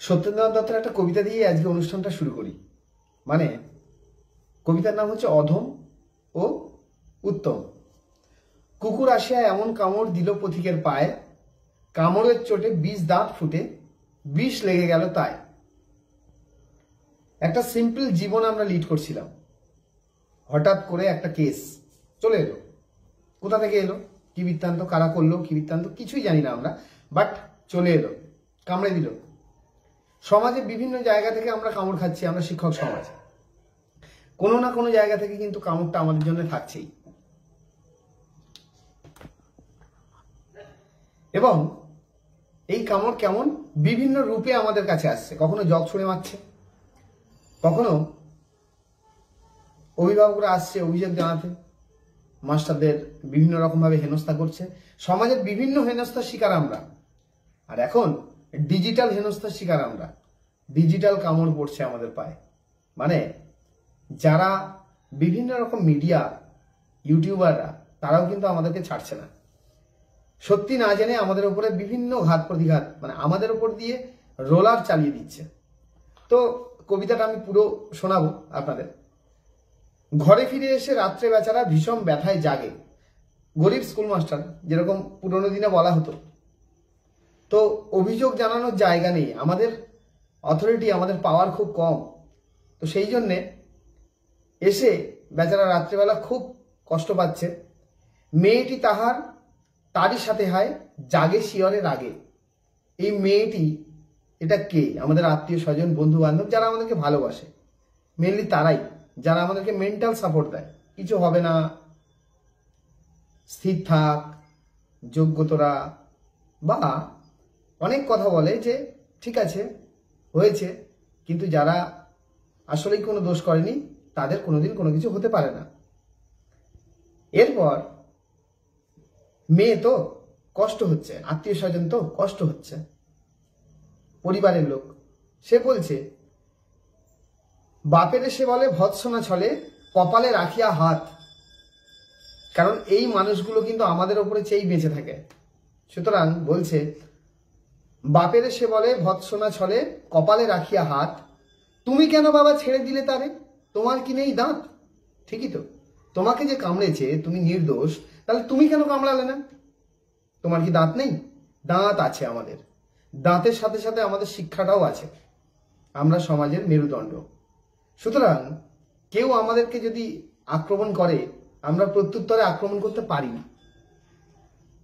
সত্যেন্দ্রনাথ দত্তের একটা কবিতা দিয়ে আজকে অনুষ্ঠানটা শুরু করি। মানে কবিতার নাম হচ্ছে অধম ও উত্তম। কুকুর আসিয়া এমন কামড় দিল পথিকের পায়ে, কামড়ের চোটে 20 দাঁত ফুটে বিষ লেগে গেল তাই। একটা সিম্পল জীবন আমরা লিড করছিলাম, হঠাৎ করে একটা কেস চলে এলো। কোথা থেকে এলো, কি বৃত্তান্ত, কারা করলো, কি বৃত্তান্ত কিছুই জানি না আমরা, বাট চলে এলো, কামড়ে দিল। সমাজে বিভিন্ন জায়গা থেকে আমরা কামড় খাচ্ছি, আমরা শিক্ষক সমাজ, কোনো না কোনো জায়গা থেকে কিন্তু কামড়টা আমাদের জন্য থাকছেই। এবং এই কামড় কেমন বিভিন্ন রূপে আমাদের কাছে আসছে। কখনো জগ ছুঁড়ে মারছে, কখনো অভিভাবকরা আসছে অভিযোগ জানাতে, মাস্টারদের বিভিন্ন রকম ভাবে হেনস্থা করছে। সমাজের বিভিন্ন হেনস্থার শিকার আমরা, আর এখন ডিজিটাল হেনস্থার শিকার আমরা। ডিজিটাল কামড় পড়ছে আমাদের পায়ে। মানে যারা বিভিন্ন রকম মিডিয়া ইউটিউবাররা, তারাও কিন্তু আমাদেরকে ছাড়ছে না। সত্যি না জেনে আমাদের উপরে বিভিন্ন ঘাত প্রতিঘাত, মানে আমাদের উপর দিয়ে রোলার চালিয়ে দিচ্ছে। তো কবিতাটা আমি পুরো শোনাবো আপনাদের। ঘরে ফিরে এসে রাত্রে বেচারা ভীষণ ব্যথায় জাগে। গরিব স্কুল মাস্টার, যেরকম পুরোনো দিনে বলা হতো। তো অভিযোগ জানানোর জায়গা নেই, আমাদের অথরিটি, আমাদের পাওয়ার খুব কম। তো সেই জন্যে এসে বেচারা রাত্রেবেলা খুব কষ্ট পাচ্ছে। মেয়েটি তারই সাথে হয় জাগে শিয়রে রাগে। এই মেয়েটি, এটা কে? আমাদের আত্মীয় স্বজন, বন্ধু বান্ধব, যারা আমাদেরকে ভালোবাসে। মেনলি তারাই, যারা আমাদেরকে মেন্টাল সাপোর্ট দেয়। কিছু হবে না, স্থির থাক, যোগ্যতরা, বা অনেক কথা বলে যে ঠিক আছে হয়েছে, কিন্তু যারা আসলেই কোনো দোষ করেনি তাদের কোনোদিন কোনো কিছু হতে পারে না। এরপর মেয়ে তো কষ্ট হচ্ছে, আত্মীয় স্বজন তো কষ্ট হচ্ছে, পরিবারের লোক। সে বলছে বাপের সে বলে ভৎসনা ছলে কপালে রাখিয়া হাত। কারণ এই মানুষগুলো কিন্তু আমাদের ওপরে চেয়ে বেঁচে থাকে। সুতরাং বলছে বাপের সে বলে ভৎসনা ছলে কপালে রাখিয়া হাত, তুমি কেন বাবা ছেড়ে দিলে তারে, তোমার কি নেই দাঁত? ঠিকই তো, তোমাকে যে কামড়েছে তুমি নির্দোষ, তাহলে তুমি কেন কামড়ালে না? তোমার কি দাঁত নেই? দাঁত আছে আমাদের। দাঁতের সাথে সাথে আমাদের শিক্ষাটাও আছে। আমরা সমাজের মেরুদণ্ড। সুতরাং কেউ আমাদেরকে যদি আক্রমণ করে, আমরা প্রত্যুত্তরে আক্রমণ করতে পারি না।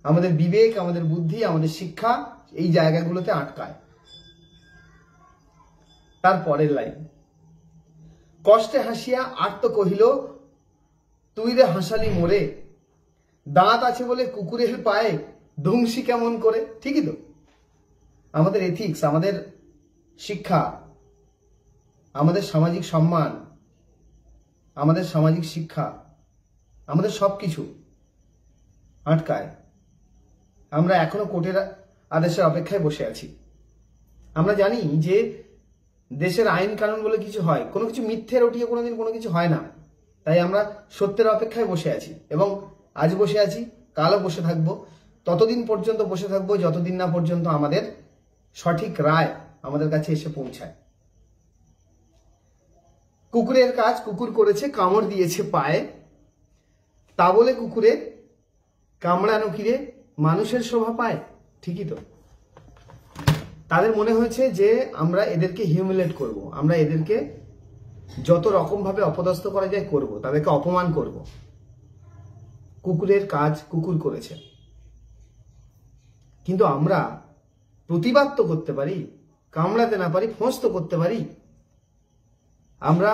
আমাদের বিবেক, আমাদের বুদ্ধি, আমাদের শিক্ষা এই জায়গাগুলোতে আটকায়। তার পরের লাইন, কষ্টে হাসিয়া আর্ত কহিল তুই রে হাসালি মোরে, দাঁত আছে বলে কুকুরের পায়ে ধ্বংসী কেমন করে। ঠিকই তো, আমাদের এথিক্স, আমাদের শিক্ষা, আমাদের সামাজিক সম্মান, আমাদের সামাজিক শিক্ষা, আমাদের সবকিছু আটকায়। আমরা এখনো কোর্টের আদেশের অপেক্ষায় বসে আছি। আমরা জানি যে দেশের আইন কানুন বলে কিছু হয়, কোনো কিছু মিথ্যে রটিয়ে কোনোদিন কোনো কিছু হয় না। তাই আমরা সত্যের অপেক্ষায় বসে আছি, এবং আজ বসে আছি, কালও বসে থাকবো। ততদিন পর্যন্ত বসে থাকবো যতদিন না পর্যন্ত আমাদের সঠিক রায় আমাদের কাছে এসে পৌঁছায়। কুকুরের কাজ কুকুর করেছে, কামড় দিয়েছে পায়ে, তা বলে কুকুরে কামড়ানো কিরে মানুষের শোভা পায়। ঠিকই তো, তাদের মনে হয়েছে যে আমরা এদেরকে হিউমিলেট করব, আমরা এদেরকে যত রকম ভাবে অপদস্থ করা যায় করব, তাদেরকে অপমান করব। কুকুরের কাজ কুকুর করেছে, কিন্তু আমরা প্রতিবাদ তো করতে পারি, কামড়াতে না পারি, ফোঁস তো করতে পারি। আমরা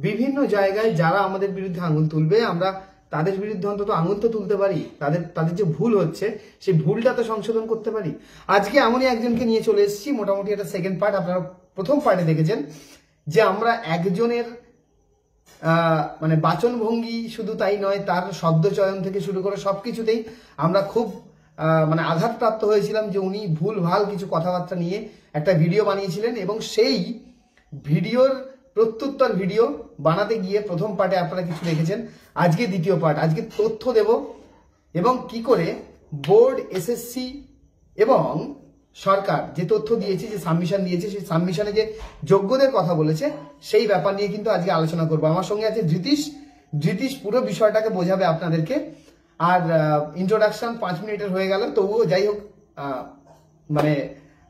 বিভিন্ন জায়গায় যারা আমাদের বিরুদ্ধে আঙুল তুলবে, আমরা তাদের বিরুদ্ধে অন্তত আঙুল তো তুলতে পারি। তাদের যে ভুল হচ্ছে সেই ভুলটা তো সংশোধন করতে পারি। আজকে এমনই একজনকে নিয়ে চলে এসেছি। মোটামুটি একটা সেকেন্ড পার্ট, আপনারা প্রথম পার্টে দেখেছেন যে আমরা একজনের মানে বাচন ভঙ্গি শুধু তাই নয়, তার শব্দ চয়ন থেকে শুরু করে সবকিছুতেই আমরা খুব মানে আঘাতপ্রাপ্ত হয়েছিলাম যে উনি ভুল ভাল কিছু কথাবার্তা নিয়ে একটা ভিডিও বানিয়েছিলেন, এবং সেই ভিডিওর প্রত্যুত্তর ভিডিও বানাতে গিয়ে প্রথম পার্টে আপনারা কিছু দেখেছেন। আজকে দ্বিতীয় পার্ট, আজকে তথ্য দেব এবং কি করে বোর্ড, এসএসসি এবং সরকার যে তথ্য দিয়েছে, যে সাবমিশন দিয়েছে, সেই সাবমিশনে যে যোগ্যদের কথা বলেছে, সেই ব্যাপার নিয়ে কিন্তু আজকে আলোচনা করবো। আমার সঙ্গে আছে ধৃতিশ পুরো বিষয়টাকে বোঝাবে আপনাদেরকে। আর ইন্ট্রোডাকশন 5 মিনিটের হয়ে গেল, তবুও যাই হোক মানে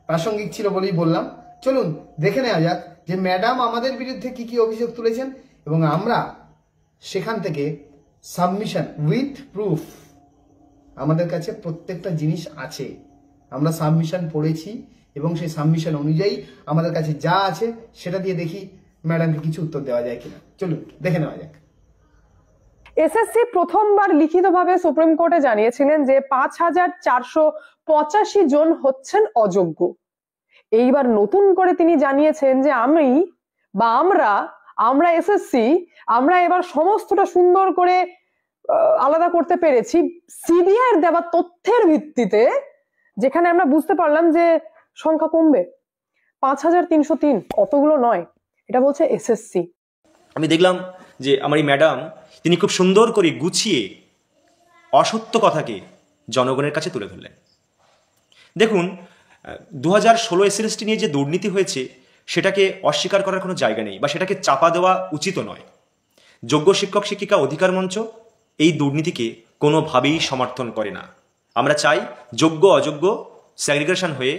প্রাসঙ্গিক ছিল বলেই বললাম। চলুন দেখে নেওয়া যাক যে ম্যাডাম আমাদের বিরুদ্ধে কি কি অভিযোগ তুলেছেন, এবং আমরা সেখান থেকে সাবমিশন উইথ প্রুফ, আমাদের কাছে প্রত্যেকটা জিনিস আছে, আমরা সাবমিশন পড়েছি এবং সেই সাবমিশন অনুযায়ী আমাদের কাছে যা আছে সেটা দিয়ে দেখি ম্যাডামকে কিছু উত্তর দেওয়া যায় কিনা। চলুন দেখে নেওয়া যাক। এসএসসি প্রথমবার লিখিতভাবে সুপ্রিম কোর্টে জানিয়েছিলেন যে 5,485 জন হচ্ছেন অযোগ্য। এইবার নতুন করে তিনি জানিয়েছেন যে আমরা এসএসসি আমরা এবার সমস্তটা সুন্দর করে আলাদা করতে পেরেছি সিবিআই এর দেওয়া তথ্যের ভিত্তিতে, যেখানে আমরা বুঝতে পারলাম যে সংখ্যা কমবে 5,303, অতগুলো নয়, এটা বলছে এসএসসি। আমি দেখলাম যে আমার এই ম্যাডাম তিনি খুব সুন্দর করে গুছিয়ে অসত্য কথাকে জনগণের কাছে তুলে ধরলেন। দেখুন, 2016 এসএলএসটি নিয়ে যে দুর্নীতি হয়েছে সেটাকে অস্বীকার করার কোনো জায়গা নেই, বা সেটাকে চাপা দেওয়া উচিত নয়। যোগ্য শিক্ষক শিক্ষিকা অধিকার মঞ্চ এই দুর্নীতিকে কোনোভাবেই সমর্থন করে না। আমরা চাই যোগ্য অযোগ্য সেগ্রিগেশন হয়ে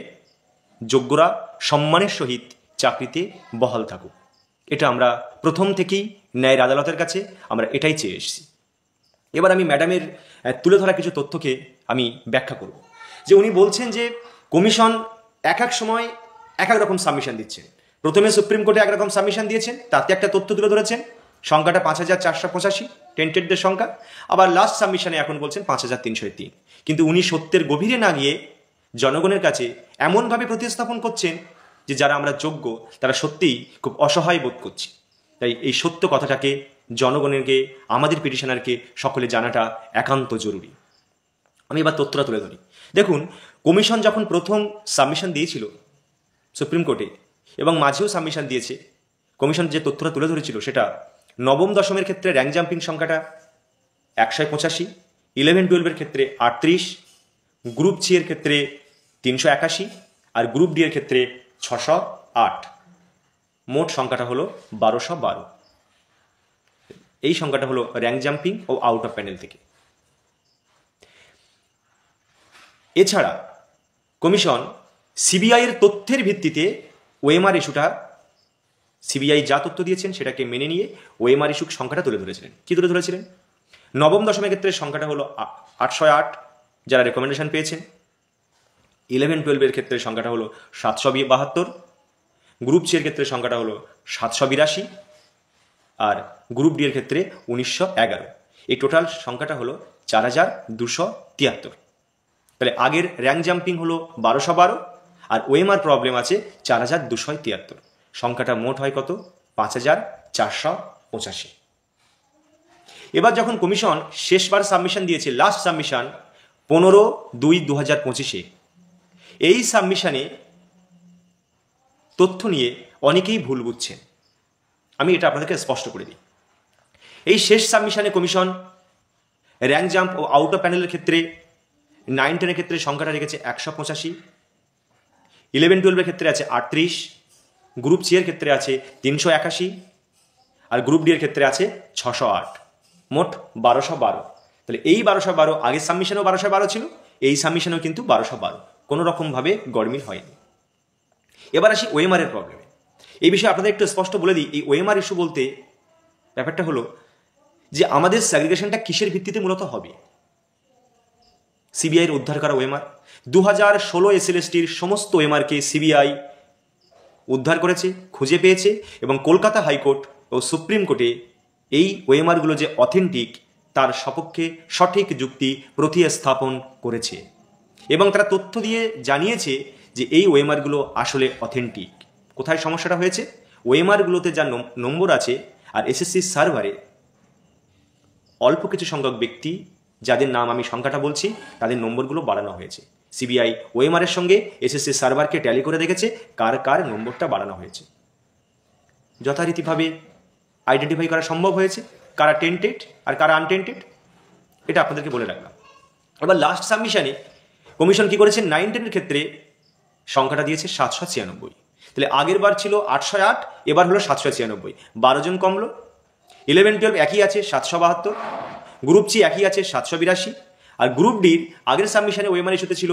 যোগ্যরা সম্মানের সহিত চাকরিতে বহাল থাকুক। এটা আমরা প্রথম থেকেই ন্যায়ের আদালতের কাছে আমরা এটাই চেয়ে এসেছি। এবার আমি ম্যাডামের তুলে ধরা কিছু তথ্যকে আমি ব্যাখ্যা করব। যে উনি বলছেন যে কমিশন এক এক সময় এক এক রকম সাবমিশন দিচ্ছেন। প্রথমে সুপ্রিম কোর্টে একরকম সাবমিশন দিয়েছেন, তাতে একটা তথ্য তুলে ধরেছেন, সংখ্যাটা 5,485 টেন্টেডদের সংখ্যা। আবার লাস্ট সাবমিশনে এখন বলছেন 5,303। কিন্তু উনি সত্যের গভীরে না গিয়ে জনগণের কাছে এমনভাবে প্রতিস্থাপন করছেন যে যারা আমরা যোগ্য তারা সত্যিই খুব অসহায় বোধ করছি। তাই এই সত্য কথাটাকে জনগণেরকে, আমাদের পিটিশনারকে সকলে জানাটা একান্ত জরুরি। আমি এবার তথ্যটা তুলে ধরি। দেখুন, কমিশন যখন প্রথম সাবমিশন দিয়েছিল সুপ্রিম কোর্টে এবং মাঝেও সাবমিশন দিয়েছে, কমিশন যে তথ্যটা তুলে ধরেছিল সেটা নবম দশমের ক্ষেত্রে র্যাঙ্ক জাম্পিং সংখ্যাটা 185, 11-12 ক্ষেত্রে 38, গ্রুপ সি এর ক্ষেত্রে 381 আর গ্রুপ ডি এর ক্ষেত্রে 608। মোট সংখ্যাটা হলো 1212। এই সংখ্যাটা হলো র্যাঙ্ক জাম্পিং ও আউট অফ প্যানেল থেকে। এছাড়া কমিশন সিবিআই এর তথ্যের ভিত্তিতে ওএমআর ইস্যুটা, সিবিআই যা তথ্য দিয়েছেন সেটাকে মেনে নিয়ে ওএমআর ইস্যু সংখ্যাটা তুলে ধরেছিলেন। কি তুলে ধরেছিলেন? নবম দশমের ক্ষেত্রে সংখ্যাটা হলো 808 যারা রেকমেন্ডেশন পেয়েছেন। 11-12 ক্ষেত্রে সংখ্যাটা হলো 772, গ্রুপ সি এর ক্ষেত্রে সংখ্যাটা হলো 782 আর গ্রুপ ডি এর ক্ষেত্রে 1911। এই টোটাল সংখ্যাটা হলো 4,273। তাহলে আগের র্যাঙ্ক জাম্পিং হলো 1212 আর ওএমআর প্রবলেম আছে 4,273। সংখ্যাটা মোট হয় কত? 5,485। এবার যখন কমিশন শেষবার সাবমিশন দিয়েছে, লাস্ট সাবমিশন 15/2/2025, এই সাবমিশনে তথ্য নিয়ে অনেকেই ভুল বুঝছেন। আমি এটা আপনাদেরকে স্পষ্ট করে দিই। এই শেষ সাবমিশনে কমিশন র্যাঙ্ক জাম্প ও আউট অফ প্যানেলের ক্ষেত্রে 9-10 ক্ষেত্রে সংখ্যাটা রেখেছে 185, 11-12 ক্ষেত্রে আছে 38, গ্রুপ সি এর ক্ষেত্রে আছে 381 আর গ্রুপ ডি এর ক্ষেত্রে আছে 608। মোট 1212। তাহলে এই 1212 আগের সাবমিশনেও 1212 ছিল, এই সাবমিশনেও কিন্তু 1212, কোনো রকমভাবে গড়মিল হয়নি। এবার আসি ওএমআর এর প্রবলেমে। এই বিষয়ে আপনাদের একটু স্পষ্ট বলে দিই। এই ওএমআর ইস্যু বলতে ব্যাপারটা হলো যে আমাদের সেগ্রিগেশনটা কিসের ভিত্তিতে মূলত হবে। সিবিআই এর উদ্ধার করা ওএমআর 2016 এসএলএসটির সমস্ত ওএমআরকে সিবিআই উদ্ধার করেছে, খুঁজে পেয়েছে এবং কলকাতা হাইকোর্ট ও সুপ্রিম কোর্টে এই ওএমআরগুলো যে অথেন্টিক তার সপক্ষে সঠিক যুক্তি প্রতিস্থাপন করেছে এবং তারা তথ্য দিয়ে জানিয়েছে যে এই ওএমআরগুলো আসলে অথেন্টিক। কোথায় সমস্যাটা হয়েছে? ওএমআরগুলোতে যা নম্বর আছে আর এসএসসি সার্ভারে অল্প কিছু সংখ্যক ব্যক্তি যাদের নাম আমি সংখ্যাটা বলছি তাদের নম্বরগুলো বাড়ানো হয়েছে। সিবিআই ওএমআর এর সঙ্গে এসএসসি সার্ভারকে ট্যালি করে দেখেছে কার কার নম্বরটা বাড়ানো হয়েছে। যথারীতিভাবে আইডেন্টিফাই করা সম্ভব হয়েছে কারা টেন্টেড আর কারা আনটেন্টেড। এটা আপনাদেরকে বলে রাখলাম। এবার লাস্ট সাবমিশনে কমিশন কি করেছে? 9-10 ক্ষেত্রে সংখ্যাটা দিয়েছে 796। তাহলে আগের বার ছিল 808, এবার হলো 796, 12 জন কমলো। 11-12 একই আছে 772, গ্রুপ সি একই আছে 782, আর গ্রুপ ডির আগের সাবমিশনে ওএমআর ইস্যুতে ছিল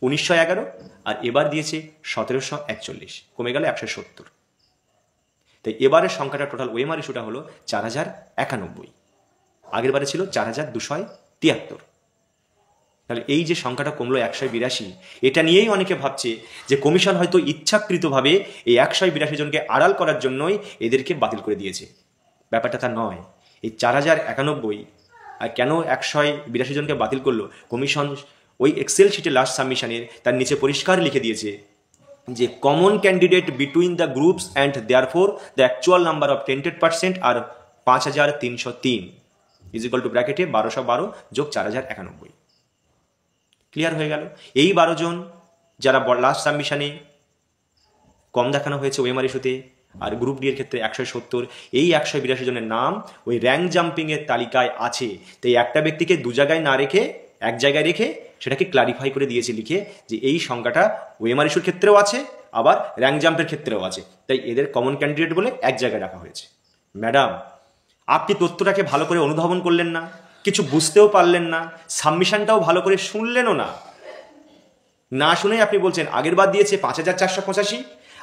1911, আর এবার দিয়েছে 1741, কমে গেল 170। তাই এবারের সংখ্যাটা টোটাল ওএমআর ইস্যুটা হলো 4091, আগের বারে ছিল 4273। তাহলে এই যে সংখ্যাটা কমলো 182, এটা নিয়েই অনেকে ভাবছে যে কমিশন হয়তো ইচ্ছাকৃতভাবে এই 182 জনকে আড়াল করার জন্যই এদেরকে বাতিল করে দিয়েছে। ব্যাপারটা তা নয়। এই 4091 আর কেন 182 জনকে বাতিল করলো, কমিশন ওই এক্সেল শিটে লাস্ট সাবমিশনের তার নিচে পরিষ্কার লিখে দিয়েছে যে common candidate between the groups and therefore the actual number of tainted percent আর 5303 ইজ ইকুয়াল টু ব্র্যাকেটে 1212 যোগ 4091। ক্লিয়ার হয়ে গেল। এই 12 জন যারা লাস্ট সাবমিশনে কম দেখানো হয়েছে ওএমআর ইস্যুতে, আর গ্রুপ ডি এর ক্ষেত্রে 170, এই 182 জনের নাম ওই র্যাঙ্ক জাম্পিংয়ের তালিকায় আছে। তাই একটা ব্যক্তিকে দু জায়গায় না রেখে এক জায়গায় রেখে সেটাকে ক্লারিফাই করে দিয়েছে লিখে যে এই সংখ্যাটা ওএমআর ইস্যুর ক্ষেত্রেও আছে, আবার র্যাঙ্ক জাম্পের ক্ষেত্রেও আছে, তাই এদের কমন ক্যান্ডিডেট বলে এক জায়গায় রাখা হয়েছে। ম্যাডাম, আপনি তথ্যটাকে ভালো করে অনুধাবন করলেন না, কিছু বুঝতেও পারলেন না, সাবমিশনটাও ভালো করে শুনলেনও না। না শুনেই আপনি বলছেন আগের বার দিয়েছে 5485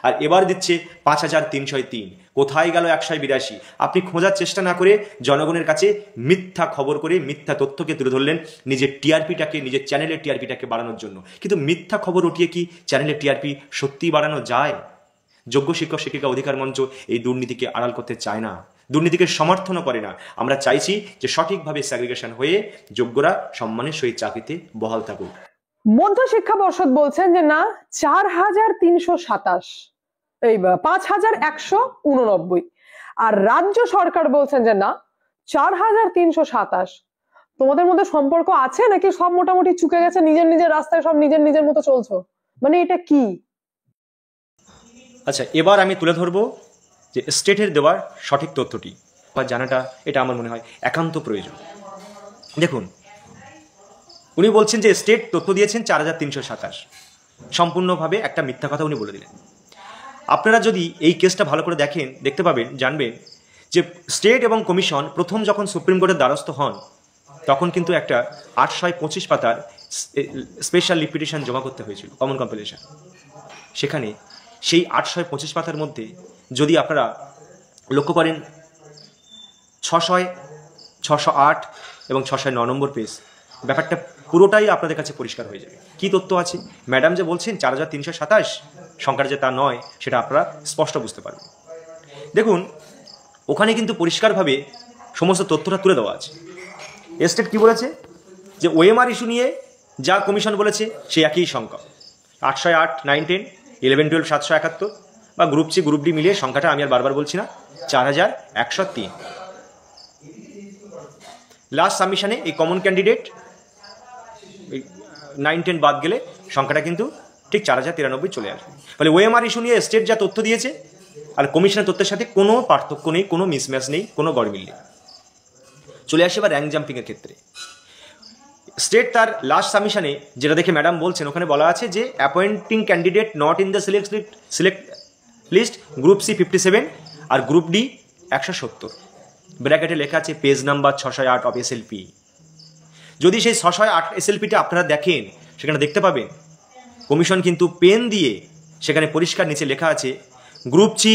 আর এবার দিচ্ছে 5303। কোথায় গেল 182? আপনি খোঁজার চেষ্টা না করে জনগণের কাছে মিথ্যা খবর করে মিথ্যা তথ্যকে তুলে ধরলেন নিজের টিআরপিটাকে, নিজের চ্যানেলের টিআরপিটাকে বাড়ানোর জন্য। কিন্তু মিথ্যা খবর উঠিয়ে কি চ্যানেলের টিআরপি সত্যিই বাড়ানো যায়? যোগ্য শিক্ষক শিক্ষিকা অধিকার মঞ্চ এই দুর্নীতিকে আড়াল করতে চায় না, দুর্নীতিকে সমর্থনও করে না। আমরা চাইছি যে সঠিকভাবে সেগ্রিগেশন হয়ে যোগ্যরা সম্মানের সহিত চাকরিতে বহাল থাকুক। মধ্যশিক্ষা পর্ষদ বলছেন যে না 4327, এই 5189, আর রাজ্য সরকার বলছেন যে না 4327। তোমাদের মধ্যে সম্পর্ক আছে নাকি সব মোটামুটি চুকে গেছে, নিজের নিজের রাস্তায় সব নিজের নিজের মতো চলছো? মানে এটা কি? আচ্ছা, এবার আমি তুলে ধরবো যে স্টেটের দেওয়ার সঠিক তথ্যটি বা জানাটা এটা আমার মনে হয় একান্ত প্রয়োজন। দেখুন, উনি বলছেন যে স্টেট তথ্য দিয়েছেন 4327, সম্পূর্ণভাবে একটা মিথ্যা কথা উনি বলে দিলেন। আপনারা যদি এই কেসটা ভালো করে দেখেন, দেখতে পাবেন, জানবেন যে স্টেট এবং কমিশন প্রথম যখন সুপ্রিম কোর্টের দ্বারস্থ হন তখন কিন্তু একটা 825 পাতার স্পেশাল লিপিটেশন জমা করতে হয়েছিল, কমন কম্পিলেশন। সেখানে সেই 825 পাতার মধ্যে যদি আপনারা লক্ষ্য করেন 600, 608 এবং 609 নম্বর পেজ, ব্যাপারটা পুরোটাই আপনাদের কাছে পরিষ্কার হয়ে যাবে কি তথ্য আছে। ম্যাডাম যে বলছেন 4327 সংখ্যার যে তা নয়, সেটা আপনারা স্পষ্ট বুঝতে পারবেন। দেখুন, ওখানে কিন্তু পরিষ্কারভাবে সমস্ত তথ্যটা তুলে দেওয়া আছে। স্টেট কি বলেছে যে ওএমআর ইস্যু নিয়ে যা কমিশন বলেছে সেই একই সংখ্যা, 808, 9, 10, 11, 12, 771, বা গ্রুপ সি গ্রুপ ডি মিলিয়ে সংখ্যাটা আমি আর বারবার বলছি না, 4103। লাস্ট সাবমিশনে এই কমন ক্যান্ডিডেট 9, 10 বাদ গেলে সংখ্যাটা কিন্তু ঠিক 4093 চলে আসবে। ফলে ওএমআর ইস্যু নিয়ে স্টেট যা তথ্য দিয়েছে আর কমিশনের তথ্যের সাথে কোনো পার্থক্য নেই, কোনো মিসম্যাচ নেই, কোনো গড়মিল নেই। চলে আসে এবার র্যাঙ্ক জাম্পিংয়ের ক্ষেত্রে। স্টেট তার লাস্ট সাবমিশনে যেটা দেখে ম্যাডাম বলছেন, ওখানে বলা আছে যে appointing candidate not in the select list group C 57 আর গ্রুপ ডি 170, ব্র্যাকেটে লেখা আছে পেজ নাম্বার 608 অফ এসএলপি। যদি সেই 608 এসএলপিটা আপনারা দেখেন, সেখানে দেখতে পাবেন কমিশন কিন্তু পেন দিয়ে সেখানে পরিষ্কার নিচে লেখা আছে গ্রুপ সি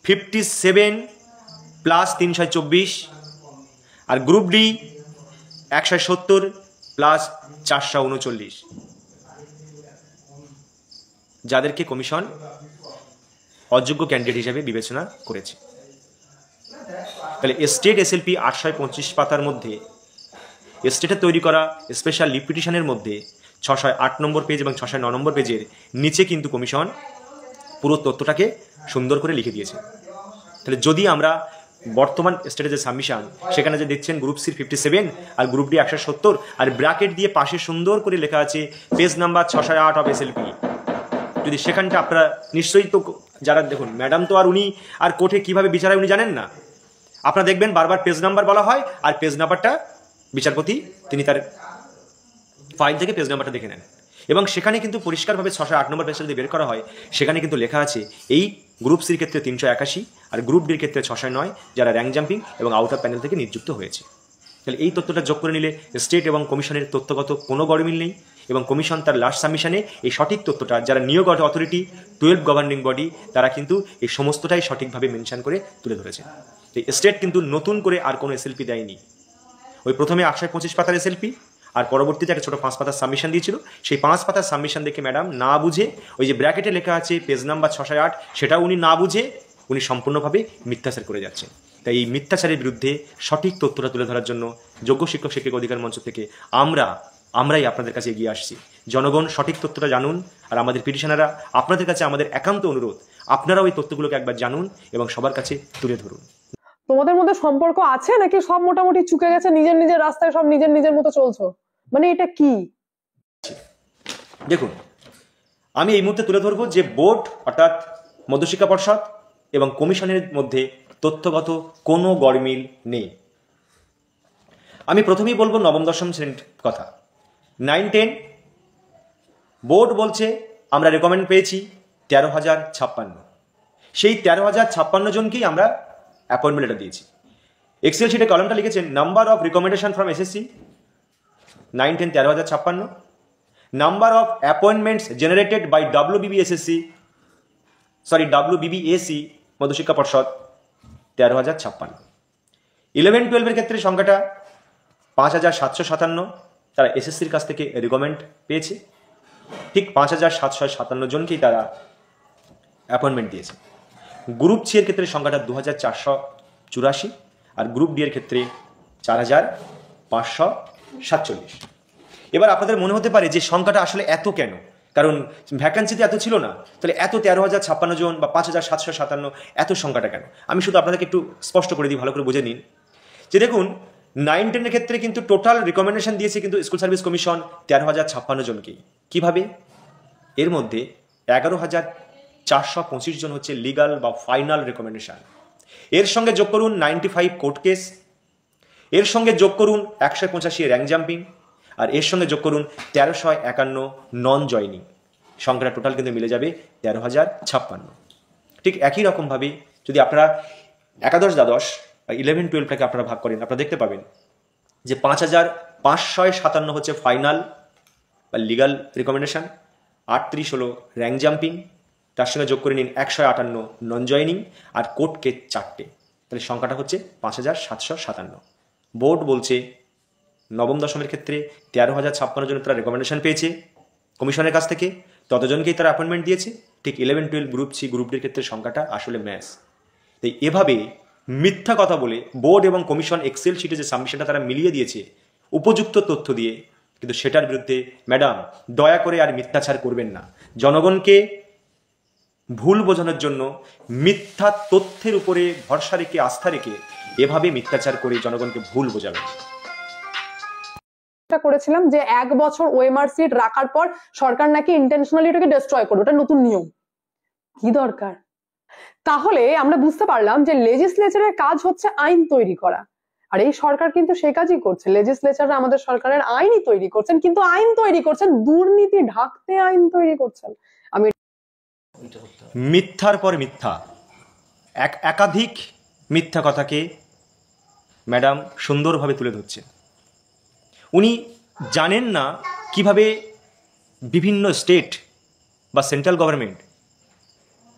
57 প্লাস 324 আর গ্রুপ ডি 170 প্লাস 439, যাদেরকে কমিশন অযোগ্য ক্যান্ডিডেট হিসেবে বিবেচনা করেছে। তাহলে স্টেট এসএলপি 825 পাতার মধ্যে স্টেটের তৈরি করা স্পেশাল লিপিটিশনের মধ্যে 608 নম্বর পেজ এবং 609 নম্বর পেজের নিচে কিন্তু কমিশন পুরো তথ্যটাকে সুন্দর করে লিখে দিয়েছে। তাহলে যদি আমরা বর্তমান স্টেটের যে সাবমিশন, সেখানে যে দেখছেন গ্রুপ সি 57 আর গ্রুপ ডি 170 আর ব্র্যাকেট দিয়ে পাশে সুন্দর করে লেখা আছে পেজ নাম্বার 608 অফ এসএলপি, যদি সেখানটা আপনারা নিশ্চয়ই তো যারা দেখুন, ম্যাডাম তো আর উনি আর কোর্টে কীভাবে বিচার হয় উনি জানেন না। আপনারা দেখবেন বারবার পেজ নাম্বার বলা হয় আর পেজ নাম্বারটা বিচারপতি তিনি তার ফাইল থেকে পেজ নাম্বারটা দেখে নেন। এবং সেখানে কিন্তু পরিষ্কারভাবে 608 নম্বর পেজটা যদি বের করা হয়, সেখানে কিন্তু লেখা আছে এই গ্রুপ সির ক্ষেত্রে 381 আর গ্রুপ ডির ক্ষেত্রে 609 যারা র্যাঙ্ক জাম্পিং এবং আউট অফ প্যানেল থেকে নিযুক্ত হয়েছে। তাহলে এই তথ্যটা যোগ করে নিলে স্টেট এবং কমিশনের তথ্যগত কোনো গড়মিল নেই, এবং কমিশন তার লাস্ট সাবমিশনে এই সঠিক তথ্যটা, যারা নিয়োগ অথরিটি 12 গভর্নিং বডি, তারা কিন্তু এই সমস্তটাই সঠিকভাবে মেনশন করে তুলে ধরেছে। এই স্টেট কিন্তু নতুন করে আর কোনো এসএলপি দেয়নি। ওই প্রথমে 825 পাতার এসএলপি আর পরবর্তীতে একটা ছোটো 5 পাতার সাবমিশন দিয়েছিল। সেই 5 পাতার সাবমিশন দেখে ম্যাডাম না বুঝে, ওই যে ব্র্যাকেটে লেখা আছে পেজ নাম্বার 608, সেটাও উনি না বুঝে উনি সম্পূর্ণভাবে মিথ্যাচার করে যাচ্ছেন। তাই এই মিথ্যাচারের বিরুদ্ধে সঠিক তথ্যটা তুলে ধরার জন্য যোগ্য শিক্ষক শিক্ষক অধিকার মঞ্চ থেকে আমরাই আপনাদের কাছে এগিয়ে আসছি। জনগণ সঠিক তথ্যটা জানুন, আর আমাদের পিটিশনাররা আপনাদের কাছে আমাদের একান্ত অনুরোধ, আপনারা ওই তথ্যগুলোকে একবার জানুন এবং সবার কাছে তুলে ধরুন। তোমাদের মধ্যে সম্পর্ক আছে নাকি সব মোটামুটি চুকে গেছে, নিজের নিজের রাস্তায় সব নিজের নিজের মতো চলছো? মানে এটা কি? দেখুন, আমি এই মুহূর্তে তুলে ধরবো যে বোর্ড অর্থাৎ মধ্যশিক্ষা পর্ষদ এবং কমিশনের মধ্যে তথ্যগত কোনো গড়মিল নেই। আমি প্রথমেই বলবো নবম দশম শ্রেণীর কথা। 9-10 বোর্ড বলছে আমরা রেকমেন্ড পেয়েছি 13,056। সেই 13,056 জনকেই আমরা অ্যাপয়েন্টমেন্ট লেটার দিয়েছি। এক্সেল শিটে কলমটা লিখেছেন number of recommendation from SSC 9-10 13,056, number of appointments generated by WBBAC Madhyashiksha পর্ষদ 13,056। 11-12 ক্ষেত্রে সংখ্যাটা 5,757, তারা এসএসসির কাছ থেকে রিকমেন্ড পেয়েছে। ঠিক 5,757 জনকেই তারা অ্যাপয়েন্টমেন্ট দিয়েছে। গ্রুপ সি এর ক্ষেত্রে সংখ্যাটা 2,484 আর গ্রুপ ডি এর ক্ষেত্রে 4,547। এবার আপনাদের মনে হতে পারে যে সংখ্যাটা আসলে এত কেন, কারণ ভ্যাকান্সিতে এত ছিল না, তাহলে এত 13,056 জন বা 5,757 এত সংখ্যাটা কেন? আমি শুধু আপনাদেরকে একটু স্পষ্ট করে দিই, ভালো করে বুঝে নিন। যে দেখুন 9-10 এর ক্ষেত্রে কিন্তু টোটাল রিকমেন্ডেশন দিয়েছে কিন্তু স্কুল সার্ভিস কমিশন 13,056 জনকেই। কিভাবে? এর মধ্যে 11,425 জন হচ্ছে লিগাল বা ফাইনাল রিকমেন্ডেশন। এর সঙ্গে যোগ করুন 95 কোর্ট কেস, এর সঙ্গে যোগ করুন 185 র্যাঙ্ক জাম্পিং, আর এর সঙ্গে যোগ করুন 1351 নন জয়নিং। সংখ্যাটা টোটাল কিন্তু মিলে যাবে 13,056। ঠিক একই রকমভাবে যদি আপনারা একাদশ দ্বাদশ 11-12টাকে আপনারা ভাগ করেন, আপনারা দেখতে পাবেন যে 5,557 হচ্ছে ফাইনাল বা লিগাল রিকমেন্ডেশন, 38 হলো র্যাঙ্ক জাম্পিং, তার সঙ্গে যোগ করে নিন 158 নন জয়নিং, আর কোর্ট কেস 4টে। তাহলে সংখ্যাটা হচ্ছে 5,757। বোর্ড বলছে নবম দশমের ক্ষেত্রে 13,056 জনের তারা রেকমেন্ডেশন পেয়েছে কমিশনের কাছ থেকে, ততজনকেই তারা অ্যাপয়েন্টমেন্ট দিয়েছে। ঠিক 11-12 গ্রুপ সি গ্রুপ ডির ক্ষেত্রে সংখ্যাটা আসলে ম্যাচ। তাই এভাবে মিথ্যা কথা বলে বোর্ড এবং কমিশন এক্সেল শিটে যে সাবমিশনটা তারা মিলিয়ে দিয়েছে উপযুক্ত তথ্য দিয়ে, কিন্তু সেটার বিরুদ্ধে ম্যাডাম দয়া করে আর মিথ্যাচার করবেন না। জনগণকে ভুল বোঝানোর জন্য মিথ্যা তথ্যের উপরে ভরসা রেখে আস্থা রেখে এভাবে মিথ্যাচার করে জনগণকে ভুল বোঝাবেন। করেছিলাম যে 1 বছর ওএমআর সিট রাখার পর সরকার নাকি ইন্টেনশনালি এটাকে ডিস্ট্রয় করবে, ওটা নতুন নিয়ম। কি দরকার? তাহলে আমরা বুঝতে পারলাম যে লেজিসলেচারের কাজ হচ্ছে আইন তৈরি করা, আর এই সরকার কিন্তু সেই কাজই করছে। লেজিসলেচাররা আমাদের সরকারের আইনই তৈরি করছেন, কিন্তু আইন তৈরি করছেন দুর্নীতি ঢাকতে আইন তৈরি করছেন। আমি মিথ্যার পর মিথ্যা, একাধিক মিথ্যা কথাকে ম্যাডাম সুন্দরভাবে তুলে ধরছেন। উনি জানেন না কিভাবে বিভিন্ন স্টেট বা সেন্ট্রাল গভর্নমেন্ট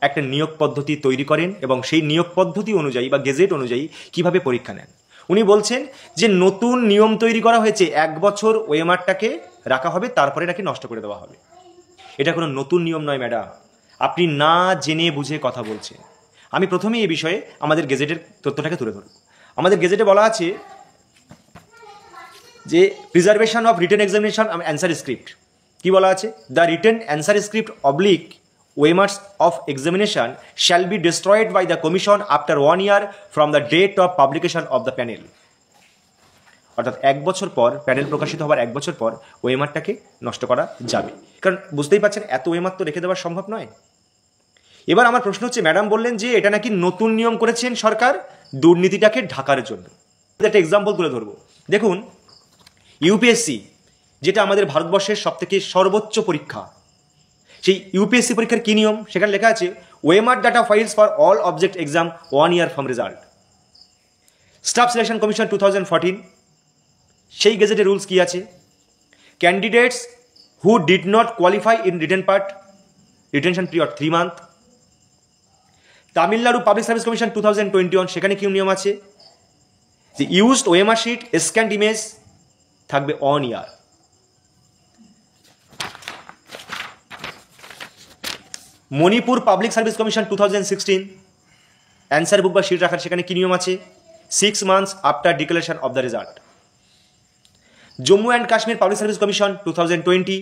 একটা নিয়োগ পদ্ধতি তৈরি করেন এবং সেই নিয়োগ পদ্ধতি অনুযায়ী বা গেজেট অনুযায়ী কিভাবে পরীক্ষা নেন। উনি বলছেন যে নতুন নিয়ম তৈরি করা হয়েছে, 1 বছর ওএমআরটাকে রাখা হবে, তারপরে নাকি নষ্ট করে দেওয়া হবে। এটা কোনো নতুন নিয়ম নয় ম্যাডাম, আপনি না জেনে বুঝে কথা বলছেন। আমি প্রথমেই এই বিষয়ে আমাদের গেজেটের তথ্যটাকে তুলে ধরব। আমাদের গেজেটে বলা আছে যে preservation of written examination answer script. কি বলা আছে? The written answer script oblique OMRs of examination shall be destroyed by the commission after 1 year from the date of publication of the panel. অর্থাৎ 1 বছর পর, প্যানেল প্রকাশিত হওয়ার 1 বছর পর ওএমআরটাকে নষ্ট করা যাবে। কারণ বুঝতেই পারছেন এত ওএমআর তো রেখে দেওয়া সম্ভব নয়। এবার আমার প্রশ্ন হচ্ছে, ম্যাডাম বললেন যে এটা নাকি নতুন নিয়ম করেছেন সরকার দুর্নীতিটাকে ঢাকার জন্য। একটা এক্সাম্পল তুলে ধরবো। দেখুন ইউপিএসসি যেটা আমাদের ভারতবর্ষের সবথেকে সর্বোচ্চ পরীক্ষা, সেই ইউপিএসসি পরীক্ষার কী নিয়ম সেখানে লেখা আছে OMR data files for all object exam 1 year from result. Staff selection commission 2014 সেই গেজেটের রুলস কি আছে, candidates who did not qualify in written part retention period 3 months। Tamil Nadu public service commission 2021 সেখানে কি নিয়ম আছে যে used OMR sheet scanned image থাকবে 1 year। Manipur public service commission 2016 answer book বা শিট রাখার সেখানে কি নিয়ম আছে 6 months after declaration of the result. Jammu and Kashmir public service commission 2020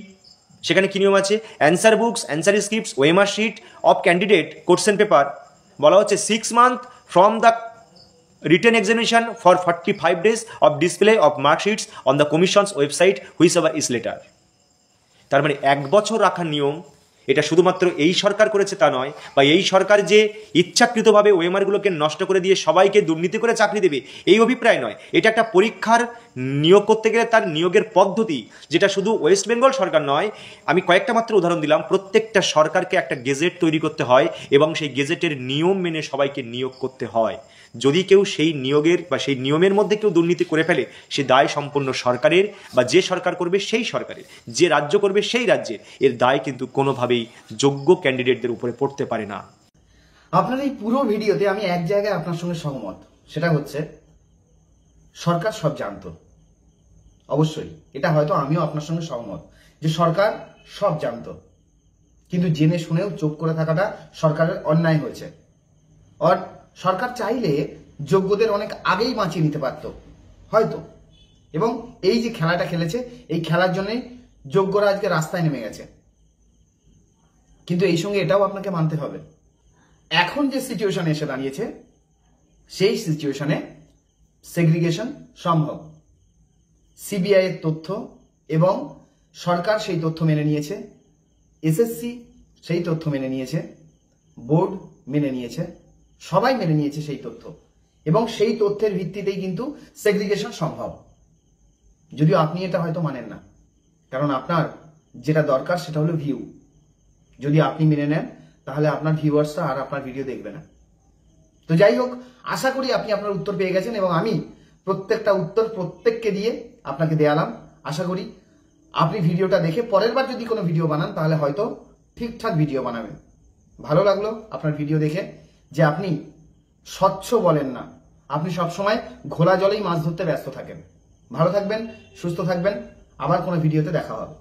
সেখানে কি নিয়ম আছে answer books answer scripts OMR sheet of candidate question paper বলা হচ্ছে 6 months from the written examination for 45 days of display of marksheets on the commission's website which ever is later. তার মানে 1 বছর রাখার নিয়ম এটা শুধুমাত্র এই সরকার করেছে তা নয়, বা এই সরকার যে ইচ্ছাকৃতভাবে ওএমআরগুলোকে নষ্ট করে দিয়ে সবাইকে দুর্নীতি করে চাকরি দেবে এই অভিপ্রায় নয়। এটা একটা পরীক্ষার নিয়োগ করতে গেলে তার নিয়োগের পদ্ধতি, যেটা শুধু ওয়েস্ট বেঙ্গল সরকার নয়, আমি কয়েকটা মাত্র উদাহরণ দিলাম, প্রত্যেকটা সরকারকে একটা গেজেট তৈরি করতে হয় এবং সেই গেজেটের নিয়ম মেনে সবাইকে নিয়োগ করতে হয়। যদি কেউ সেই নিয়োগের বা সেই নিয়মের মধ্যে কেউ দুর্নীতি করে ফেলে সে দায় সম্পূর্ণ সরকারের, বা যে সরকার করবে সেই সরকারের, যে রাজ্য করবে সেই রাজ্যের। এর দায় কিন্তু কোনোভাবেই যোগ্য ক্যান্ডিডেটদের উপরে পড়তে পারে না। আপনার এই পুরো ভিডিওতে আমি এক জায়গায় আপনার সঙ্গে সহমত, সেটা হচ্ছে সরকার সব জানতো। অবশ্যই এটা হয়তো আমিও আপনার সঙ্গে সহমত যে সরকার সব জানতো, কিন্তু জেনে শুনেও চুপ করে থাকাটা সরকারের অন্যায় হয়েছে। আর সরকার চাইলে যোগ্যদের অনেক আগেই বাঁচিয়ে নিতে পারত হয়তো, এবং এই যে খেলাটা খেলেছে এই খেলার জন্য যোগ্যরা আজকে রাস্তায় নেমে গেছে। কিন্তু এই সঙ্গে এটাও আপনাকে মানতে হবে, এখন যে সিচুয়েশনে এসে দাঁড়িয়েছে সেই সিচুয়েশনে সেগ্রিগেশন সম্ভব। সিবিআই এর তথ্য এবং সরকার সেই তথ্য মেনে নিয়েছে, এসএসসি সেই তথ্য মেনে নিয়েছে, বোর্ড মেনে নিয়েছে, সবাই মেনে নিয়েছে সেই তথ্য, এবং সেই তথ্যের ভিত্তিতেই কিন্তু সেগ্রিগেশন সম্ভব। যদিও আপনি এটা হয়তো মানেন না, কারণ আপনার যেটা দরকার সেটা হলো ভিউ। যদি আপনি মেনে নেন তাহলে আপনার ভিউয়ার্সরা আর আপনার ভিডিও দেখবে না। তো যাই হোক, আশা করি আপনি আপনার উত্তর পেয়ে গেছেন, এবং আমি প্রত্যেকটা উত্তর প্রত্যেককে দিয়ে আপনাকে দেয়ালাম। আশা করি আপনি ভিডিওটা দেখে পরের বার যদি কোনো ভিডিও বানান তাহলে হয়তো ঠিকঠাক ভিডিও বানাবেন। ভালো লাগলো আপনার ভিডিও দেখে যে আপনি স্বচ্ছ বলেন না, আপনি সবসময় ঘোলা জলেই মাছ ধরতে ব্যস্ত থাকেন। ভালো থাকবেন, সুস্থ থাকবেন, আবার কোনো ভিডিওতে দেখা হবে।